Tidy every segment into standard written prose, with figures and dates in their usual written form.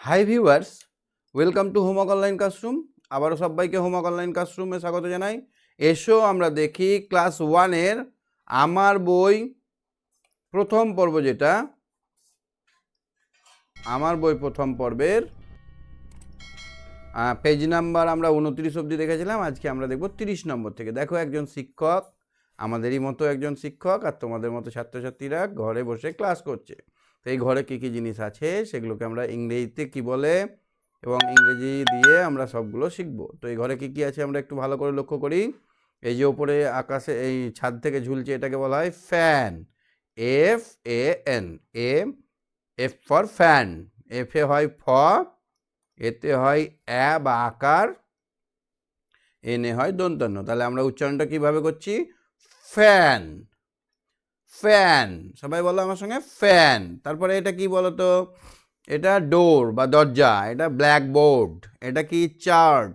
Hi viewers, welcome to homework online classroom. আবারও সবাইকে homework online ক্লাসরুমে স্বাগত জানাই। এসো আমরা দেখি ক্লাস 1-এর আমার বই প্রথম পর্ব, যেটা আমার বই প্রথম পর্বের পেজ নাম্বার আমরা 29 অবধি দেখেছিলাম। আজকে আমরা দেখব 30 নম্বর থেকে। দেখো, একজন শিক্ষক, আমাদেরই মতো একজন শিক্ষক আর তোমাদের মতো ছাত্রছাত্রীরা ঘরে বসে ক্লাস করছে। তো এই ঘরে কী কী জিনিস আছে সেগুলোকে আমরা ইংরেজিতে কি বলে এবং ইংরেজি দিয়ে আমরা সবগুলো শিখবো। তো এই ঘরে কী কী আছে আমরা একটু ভালো করে লক্ষ্য করি। এই যে ওপরে আকাশে এই ছাদ থেকে ঝুলছে, এটাকে বলা হয় fan. FAN, F for fan. এফে হয় ফ, এতে হয় বা আকার, এনে হয় দন্তন্য। তাহলে আমরা উচ্চারণটা কিভাবে করছি? Fan, fan. সবাই বলো আমার সঙ্গে, ফ্যান। তারপরে এটা কি বলো তো? এটা ডোর বা দরজা, এটা ব্ল্যাকবোর্ড, এটা কি চার্ট,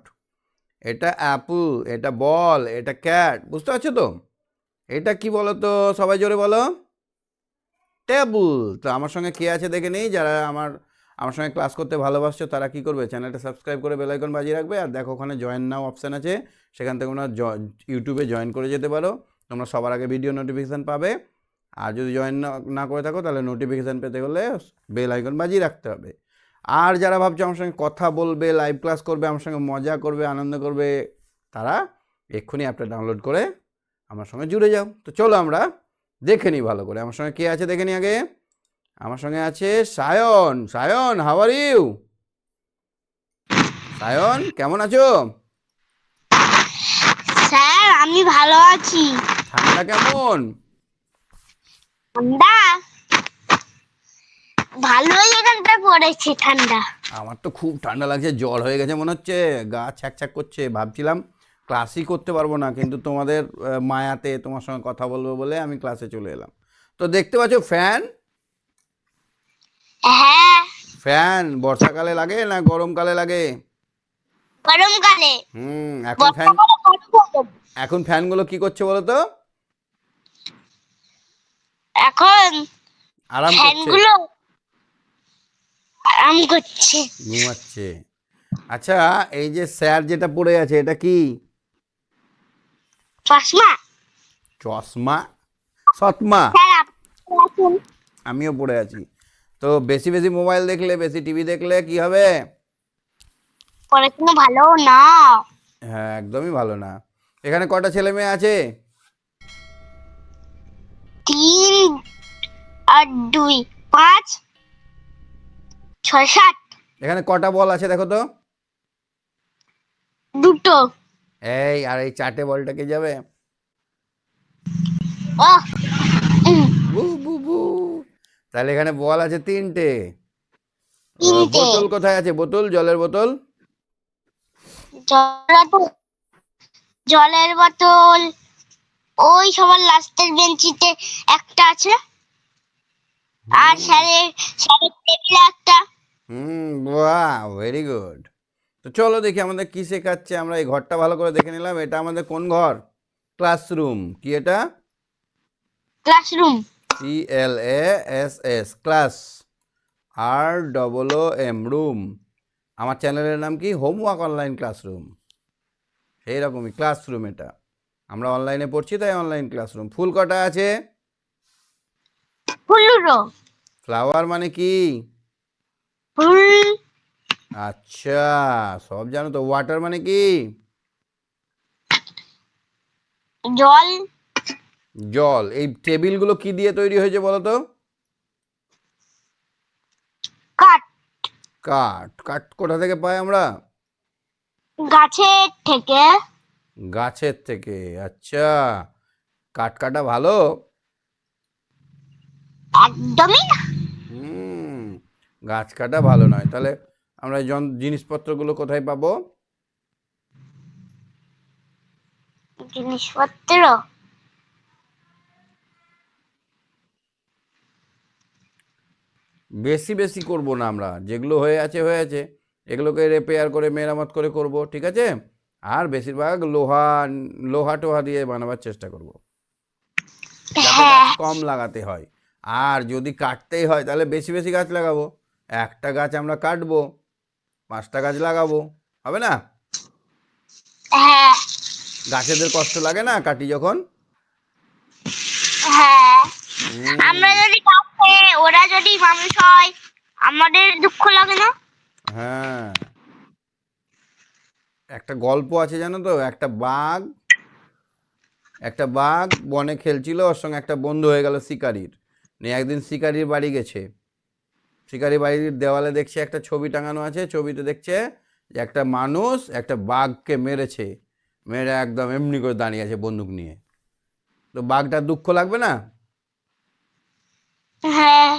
এটা অ্যাপল, এটা বল, এটা ক্যাট। বুঝতে পারছো তো? এটা কি বলো তো? সবাই জোরে বলো, টেবল। তো আমার সঙ্গে কে আছে দেখে নেই। যারা আমার সঙ্গে ক্লাস করতে ভালোবাসছো তারা কি করবে? চ্যানেলটা সাবস্ক্রাইব করে বেল আইকন বাজিয়ে রাখবে। আর দেখো, ওখানে জয়েন নাও অপশান আছে, সেখান থেকে তোমরা ইউটিউবে জয়েন করে যেতে পারো। তোমরা সবার আগে ভিডিও নোটিফিকেশান পাবে। আর যদি জয়েন না করে থাকো তাহলে নোটিফিকেশান পেতে গেলে বেল আইকন বাজিয়ে রাখতে হবে। আর যারা ভাবছো আমার সঙ্গে কথা বলবে, লাইভ ক্লাস করবে, আমার সঙ্গে মজা করবে, আনন্দ করবে, তারা এক্ষুনি অ্যাপটা ডাউনলোড করে আমার সঙ্গে জুড়ে যাও। তো চলো আমরা দেখে নিই ভালো করে। আমার সঙ্গে কে আছে দেখে নিই আগে। আমার সঙ্গে আছে Sayan. Sayan, how are you? Sayan, কেমন আছো? স্যার, আমি ভালো আছি। ঠান্ডা কেমন? ঠান্ডা ভালোই এখানটা পড়েছে ঠান্ডা। আমার তো খুব ঠান্ডা লাগছে, জ্বর হয়ে গেছে মনে হচ্ছে, গা ছ্যাঁক করছে। ভাবছিলাম ক্লাসই করতে পারবো না, কিন্তু তোমাদের মায়াতে তোমার সঙ্গে কথা বলবো বলে আমি ক্লাসে চলে এলাম। তো দেখতে পাচ্ছ ফ্যান। হ্যাঁ, ফ্যান বর্ষাকালে লাগে না গরমকালে লাগে? গরমকালে। বর্ষাকালে গরম। এখন ফ্যানগুলো কি করছে বলো তো? এখন আরাম করছে, ফ্যানগুলো আরাম করছে। ঘুমাচ্ছে। আচ্ছা, এই যে স্যার যেটা পড়ে আছে এটা কি? চশমা। চশমা? সৎমা? স্যার, আপনি আসুন। আমিও পড়ে আছি। তো বেশি বেশি মোবাইল দেখলে, বেশি টিভি দেখলে কি হবে? পড়াশোনা ভালো না। হ্যাঁ, একদমই ভালো না। এখানে কটা ছেলে মেয়ে আছে? 3 আর 2, 5, 6, 7। এখানে কটা বল আছে দেখো তো? দুটো। এই, আর এই চারটে বলটা কে যাবে? ও, বু বু বু। তাহলে এখানে বল আছে তিনটে। 3টে। বোতল কোথায় আছে? বোতল, জলের বোতল। জলের বোতল ওই সবার লাস্টের বেঞ্চিতে একটা আছে। আর স্যারের টেবিলে একটা। বাহ, ভেরি গুড। তো চলো দেখি আমাদের কি শেখাচ্ছে। আমরা এই ঘরটা ভালো করে দেখে নিলাম। এটা আমাদের কোন ঘর? ক্লাসরুম। কি এটা? Classroom. CLASS, class. ROOM, room. আমার চ্যানেলের নাম কি? Homework online classroom. সেই রকমই ক্লাসরুম এটা। আমরা অনলাইনে পড়ছি তাই অনলাইন ক্লাসরুম। ফুল কটা আছে? ফুলুরো। ফ্লাওয়ার মানে কি? ফুল। আচ্ছা, সব জানো তো। ওয়াটার মানে কি? জল। জল। এই টেবিলগুলো কি দিয়ে তৈরি হয়েছে বলো তো? কাঠ। কাঠ। কাঠ কোথা থেকে পাই আমরা? গাছের থেকে। গাছের থেকে। আচ্ছা, কাঠ কাটা ভালো? একদমই না। হুম, গাছ কাটা ভালো নয়। তাহলে আমরা এই জিনিসপত্রগুলো কোথায় পাবো? জিনিসপত্র বেশি বেশি করব না আমরা, যেগুলো হয়ে আছে হয়ে আছে, এগুলোকে রিপেয়ার করে মেরামত করে করব, ঠিক আছে? আর বেশিরভাগ লোহা লোহা টোহা দিয়ে বানাবার চেষ্টা করব, যাতে গাছ হ্যাঁ। কম লাগাতে হয়। আর যদি কাটতেই হয় তাহলে বেশি বেশি গাছ লাগাবো। একটা গাছ আমরা কাটবো, 5টা গাছ লাগাবো, হবে না? হ্যাঁ গাছেদের কষ্ট লাগে না কাটি যখন? হ্যাঁ হুম, আমরা যদি কাছে ওরা যদি মানুষ হয় আমাদের দুঃখ লাগে না? হ্যাঁ। একটা গল্প আছে জানো তো, একটা বাঘ বনে খেলছিল, ওর সঙ্গে একটা বন্ধু হয়ে গেল শিকারির। নিয়ে একদিন শিকারির বাড়ি গেছে। শিকারি বাড়ির দেওয়ালে দেখছে একটা ছবি টাঙানো আছে, ছবিতে দেখছে যে একটা মানুষ একটা বাঘকে মেরেছে, মেরে একদম এমনি করে দাঁড়িয়ে আছে বন্দুক নিয়ে। তো বাঘটার দুঃখ লাগবে না? হ্যাঁ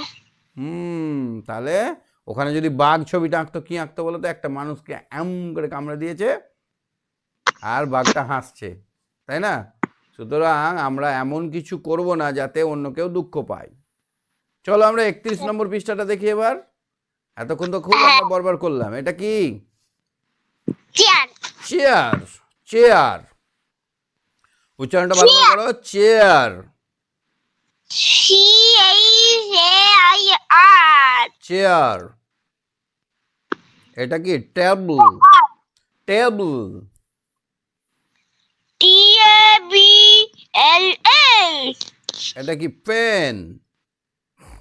তাহলে ওখানে যদি বাঘ ছবিটা আঁকতো, কি আঁকতো বলো তো? একটা মানুষকে এম করে কামড়ে দিয়েছে আর বাঘটা হাসছে, তাই না? সুতরাং আমরা এমন কিছু করব না যাতে অন্য কেউ দুঃখ পায়। চলো আমরা 31 নম্বর পৃষ্ঠাটা দেখি এবার। এতক্ষণ তো খুব হ্যাঁ আমরা বরবার করলাম। এটা কি? Chair chair. চেয়ার উচ্চারণটা ভালো করে করো, চেয়ার। CHAIR chair. এটা কি? টেবল। টেবল। TABLL এটা কি? পেন।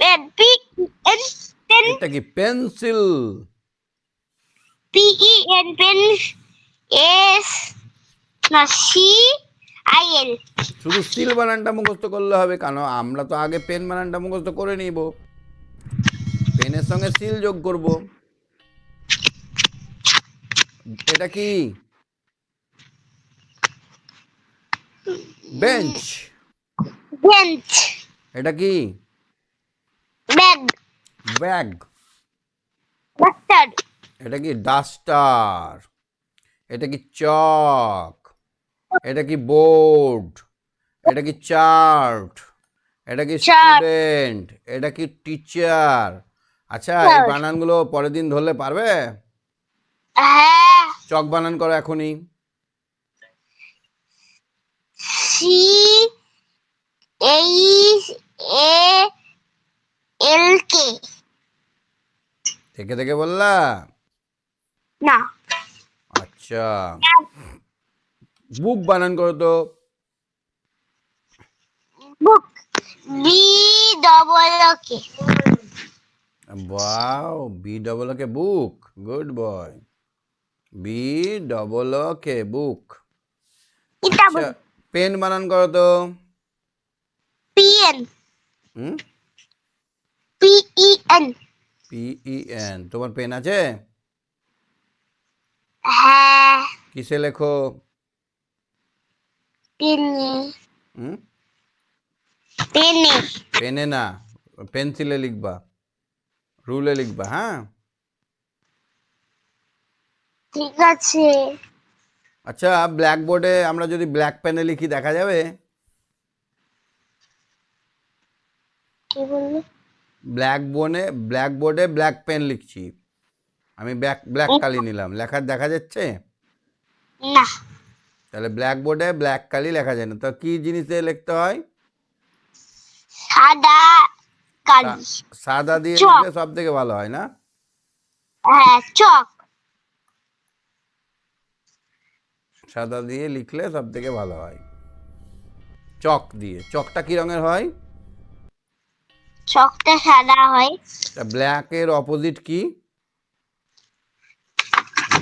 pen pen এটা কি? পেন্সিল। PEN pen S না CIL শুধু সিল বানানটা মুখস্থ করলে হবে, কারণ আমরা তো আগে পেন বানানটা মুখস্থ করে নিব, পেনের সঙ্গে সিল যোগ করব। এটা কি? বেঞ্চ। bench এটা কি? bag bag. duster এটা কি? ডাস্টার। এটা কি? চক। এটা কি? বোর্ড। এটা কি? চার্ট। এটা কি? chart student. এটা কি? টিচার। আচ্ছা, এই বানানগুলো পরের দিন ধরলে পারবে? হ্যাঁ চক বানান করো এখনই। CHALK থেকে থেকে বললা? না আচ্ছা, বুক বানান করো তো। book BOOK wow, B double K book, good boy. B double K book. এটা আচ্ছা, পেন বানান করো তো। PN hmm, PEN PEN। তোমার পেন আছে? হ্যাঁ কিসে লেখো? পেনে হুম, পেনে পেনে না, পেন্সিলে লিখবা, রুলে লিখবা, হ্যাঁ? ঠিক আছে আচ্ছা, ব্ল্যাকবোর্ডে আমরা যদি ব্ল্যাক পেনে লিখি দেখা যাবে? কি বললি ব্ল্যাকবোর্ডে ব্ল্যাক পেন লিখছি, আমি ব্ল্যাক কালি নিলাম, লেখা দেখা যাচ্ছে? না তাহলে ব্ল্যাকবোর্ডে ব্ল্যাক কালি লেখা যায় না, তো কি জিনিস দিয়ে লিখতে হয়? সাদা কালি সাদা দিয়ে চক লিখলে সব থেকে ভালো হয় না? হ্যাঁ চক সাদা দিয়ে লিখলে সব থেকে ভালো হয়। চক দিয়ে। চকটা কি রঙের হয়? চকটা সাদা হয় তা ব্ল্যাকের অপোজিট কি?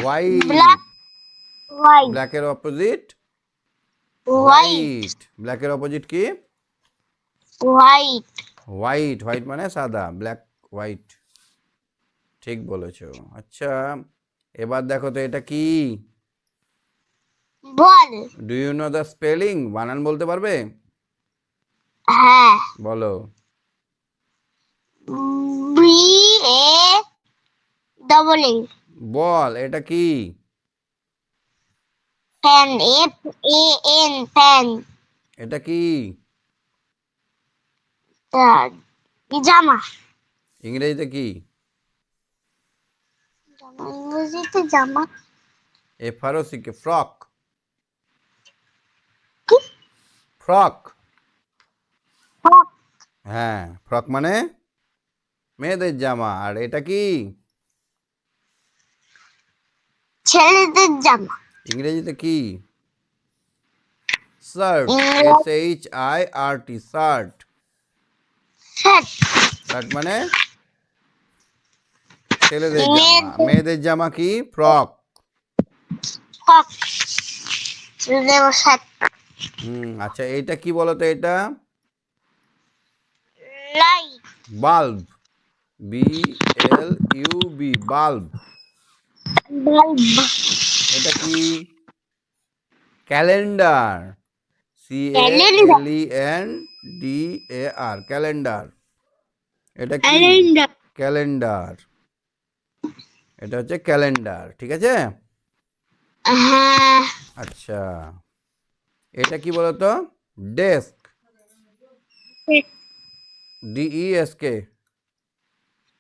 হোয়াইট। ব্ল্যাক হোয়াইট ব্ল্যাকের অপোজিট হোয়াইট হোয়াইট। ব্ল্যাকের অপোজিট কি? White white. হোয়াইট মানে সাদা, ব্ল্যাক হোয়াইট, ঠিক বলেছো। আচ্ছা, এবার দেখো তো এটা কি? Ball do you know the spelling? বানান বলতে পারবে? হ্যাঁ বলো। BA বল, এটা কি? ফ্যান FAN ফ্যান এটা কি? জামা ইংরেজিতে কি? ইংরেজিতে জামা এফআরওসিকে ফ্রক। কি ফ্রক। ফ্রক হ্যাঁ, ফ্রক মানে মেয়েদের জামা। আর এটা কি? ছেলেদের জামা। ইংরেজিতে কি? শার্ট, ইংরেজি SHIRT, শার্ট। শার্ট। শার্ট মানে ছেলেদের জামা। মেয়েদের মেয়েদের জামা কি? ফ্রক। ফ্রক। ছেলেদের শার্ট। আচ্ছা এইটা কি বলতো? এটা light. Bulb, BLUB, bulb. Bulb. এটা কি? Calendar, calendar. CALENDAR, calendar. এটা কি? ক্যালেন্ডার। ক্যালেন্ডার। এটা হচ্ছে ক্যালেন্ডার, ঠিক আছে। হ্যাঁ। আচ্ছা এটা কি বলতো? Desk, DESK,